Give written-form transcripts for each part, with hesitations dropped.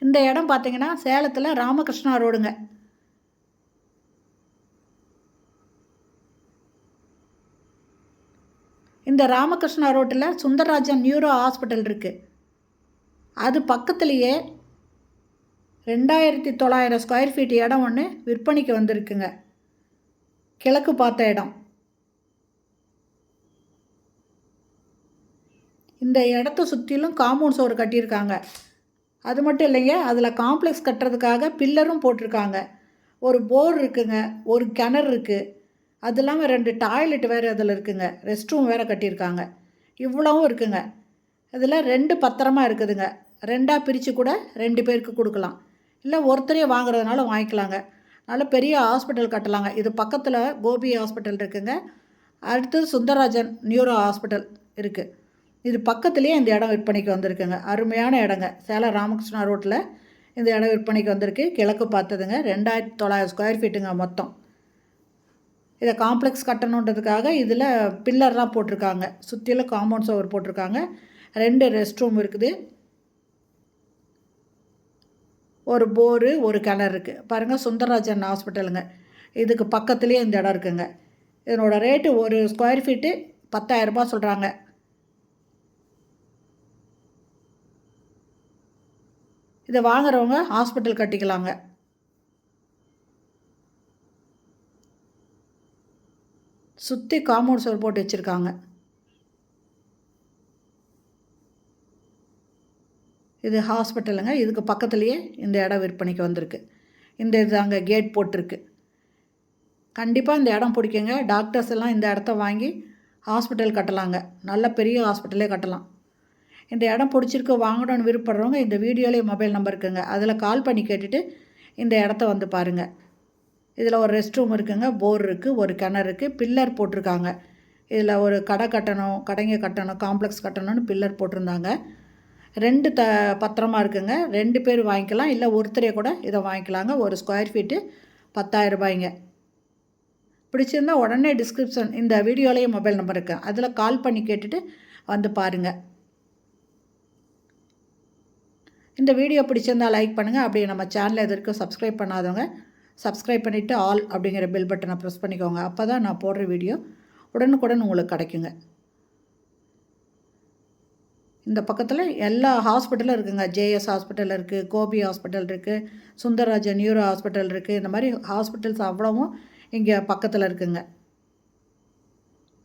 இந்த இடம் பார்த்திங்கன்னா சேலத்தில் ராமகிருஷ்ணா ரோடுங்க. இந்த ராமகிருஷ்ணா ரோட்டில் சுந்தரராஜன் நியூரோ ஹாஸ்பிட்டல் இருக்குது. அது பக்கத்துலேயே 2900 ஸ்கொயர் ஃபீட் இடம் ஒன்று விற்பனைக்கு வந்திருக்குங்க. கிழக்கு பார்த்த இடம். இந்த இடத்த சுற்றிலும் காம்பவுண்ட் சுவர் கட்டியிருக்காங்க. அது மட்டும் இல்லைங்க, அதில் காம்ப்ளெக்ஸ் கட்டுறதுக்காக பில்லரும் போட்டிருக்காங்க. ஒரு போர் இருக்குங்க, ஒரு கிணறு இருக்குது. அது இல்லாமல் 2 டாய்லெட் வேறு அதில் இருக்குங்க. ரெஸ்ட் ரூம் வேறு கட்டியிருக்காங்க. இவ்வளவும் இருக்குங்க. இதில் 2 பத்திரமா இருக்குதுங்க. 2ஆக பிரித்து கூட 2 பேருக்கு கொடுக்கலாம். இல்லை ஒருத்தரையே வாங்குறதுனால வாங்கிக்கலாங்க. நல்ல பெரிய ஹாஸ்பிட்டல் கட்டலாங்க. இது பக்கத்தில் கோபி ஹாஸ்பிட்டல் இருக்குதுங்க. அடுத்தது சுந்தரராஜன் நியூரோ ஹாஸ்பிட்டல் இருக்குது. இது பக்கத்துலேயே இந்த இடம் விற்பனைக்கு வந்திருக்குங்க. அருமையான இடங்க. சேலம் ராமகிருஷ்ணா ரோட்டில் இந்த இடம் விற்பனைக்கு வந்திருக்கு. கிழக்கு பார்த்ததுங்க. 2900 ஸ்கொயர் ஃபீட்டுங்க மொத்தம். இதை காம்ப்ளெக்ஸ் கட்டணுன்றதுக்காக இதில் பில்லர்லாம் போட்டிருக்காங்க. சுற்றிலும் காம்பவுண்ட் சுவர் போட்டிருக்காங்க. 2 ரெஸ்ட் ரூம் இருக்குது. ஒரு போரு, ஒரு கிணறு இருக்குது. பாருங்கள், சுந்தரராஜன் ஹாஸ்பிட்டலுங்க. இதுக்கு பக்கத்துலேயே இந்த இடம் இருக்குங்க. இதனோட ரேட்டு ஒரு ஸ்கொயர் ஃபீட்டு 10,000 ரூபாய் சொல்கிறாங்க. இதை வாங்குறவங்க ஹாஸ்பிட்டல் கட்டிக்கலாங்க. சுற்றி காம்பவுண்ட் சுவர் போட்டு வச்சுருக்காங்க. இது ஹாஸ்பிட்டலுங்க. இதுக்கு பக்கத்துலேயே இந்த இடம் விற்பனைக்கு வந்திருக்கு. இந்த இது அங்கே கேட் போட்டிருக்கு. கண்டிப்பாக இந்த இடம் பிடிக்குங்க. டாக்டர்ஸ் எல்லாம் இந்த இடத்த வாங்கி ஹாஸ்பிட்டல் கட்டலாங்க. நல்ல பெரிய ஹாஸ்பிட்டலே கட்டலாம். இந்த இடம் பிடிச்சிருக்கு, வாங்கணும்னு விருப்பப்படுறவங்க இந்த வீடியோலேயே மொபைல் நம்பர் இருக்குங்க. அதில் கால் பண்ணி கேட்டுட்டு இந்த இடத்த வந்து பாருங்கள். இதில் ஒரு ரெஸ்ட் ரூம் இருக்குங்க, போர் இருக்குது, ஒரு கிணறு இருக்குது, பில்லர் போட்டிருக்காங்க. இதில் ஒரு கடை கட்டணும், கடைங்க கட்டணும், காம்ப்ளெக்ஸ் கட்டணும்னு பில்லர் போட்டிருந்தாங்க. 2 பத்திரமா இருக்குங்க. 2 பேர் வாங்கிக்கலாம், இல்லை ஒருத்தரே கூட இதை வாங்கிக்கலாங்க. ஒரு ஸ்கொயர் ஃபீட்டு 10,000 ரூபாய்ங்க. பிடிச்சிருந்தால் உடனே டிஸ்கிரிப்ஷன் இந்த வீடியோலேயே மொபைல் நம்பர் இருக்குது. அதில் கால் பண்ணி கேட்டுட்டு வந்து பாருங்கள். இந்த வீடியோ பிடிச்சிருந்தால் லைக் பண்ணுங்கள். அப்படியே நம்ம சேனலை எது வரைக்கும் சப்ஸ்கிரைப் பண்ணாதவங்க சப்ஸ்கிரைப் பண்ணிவிட்டு ஆல் அப்படிங்கிற பெல் பட்டனை ப்ரெஸ் பண்ணிக்கோங்க. அப்போ தான் நான் போடுற வீடியோ உடனுக்குடன் உங்களுக்கு கிடைக்குங்க. இந்த பக்கத்தில் எல்லா ஹாஸ்பிட்டலும் இருக்குதுங்க. ஜேஎஸ் ஹாஸ்பிட்டல் இருக்குது, கோபி ஹாஸ்பிட்டல் இருக்குது, சுந்தரராஜன் நியூரோ ஹாஸ்பிட்டல் இருக்குது. இந்த மாதிரி ஹாஸ்பிட்டல்ஸ் அவ்வளவும் இங்கே பக்கத்தில் இருக்குதுங்க.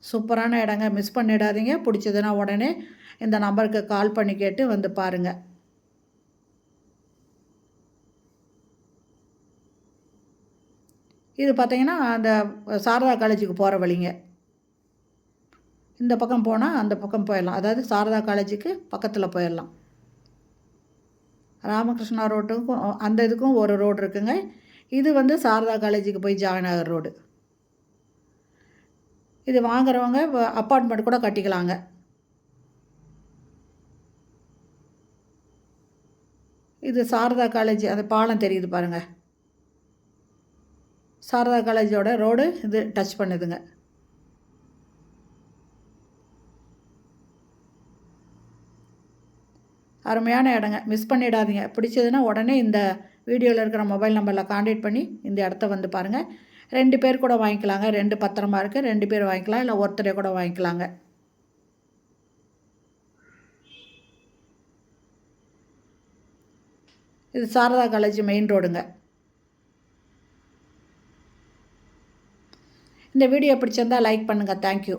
சூப்பரான இடங்க. மிஸ் பண்ணிடாதீங்க. பிடிச்சதுன்னா உடனே இந்த நம்பருக்கு கால் பண்ணி கேட்டு வந்து பாருங்கள். இது பார்த்திங்கன்னா அந்த சாரதா காலேஜுக்கு போகிற வழிங்க. இந்த பக்கம் போனால் அந்த பக்கம் போயிடலாம். அதாவது சாரதா காலேஜுக்கு பக்கத்தில் போயிடலாம். ராமகிருஷ்ணா ரோட்டுக்கும் அந்த இதுக்கும் ஒரு ரோடு இருக்குங்க. இது வந்து சாரதா காலேஜுக்கு போய் ஜாயின் ஆகிற ரோடு. இது வாங்குறவங்க அப்பார்ட்மெண்ட் கூட கட்டிக்கலாங்க. இது சாரதா காலேஜ், அந்த பாலம் தெரியுது பாருங்கள். சாரதா காலேஜோட ரோடு இது டச் பண்ணுதுங்க. அருமையான இடங்க. மிஸ் பண்ணிடாதீங்க. பிடிச்சதுன்னா உடனே இந்த வீடியோவில் இருக்கிற மொபைல் நம்பரில் கான்டாக்ட் பண்ணி இந்த இடத்த வந்து பாருங்கள். 2 பேர் கூட வாங்கிக்கலாங்க. 2 பத்திரமா இருக்குது. 2 பேர் வாங்கிக்கலாம், இல்லை ஒருத்தரே கூட வாங்கிக்கலாங்க. இது சாரதா காலேஜ் மெயின் ரோடுங்க. இந்த வீடியோ பிடிச்சிருந்தால் லைக் பண்ணுங்கள். தேங்க்யூ.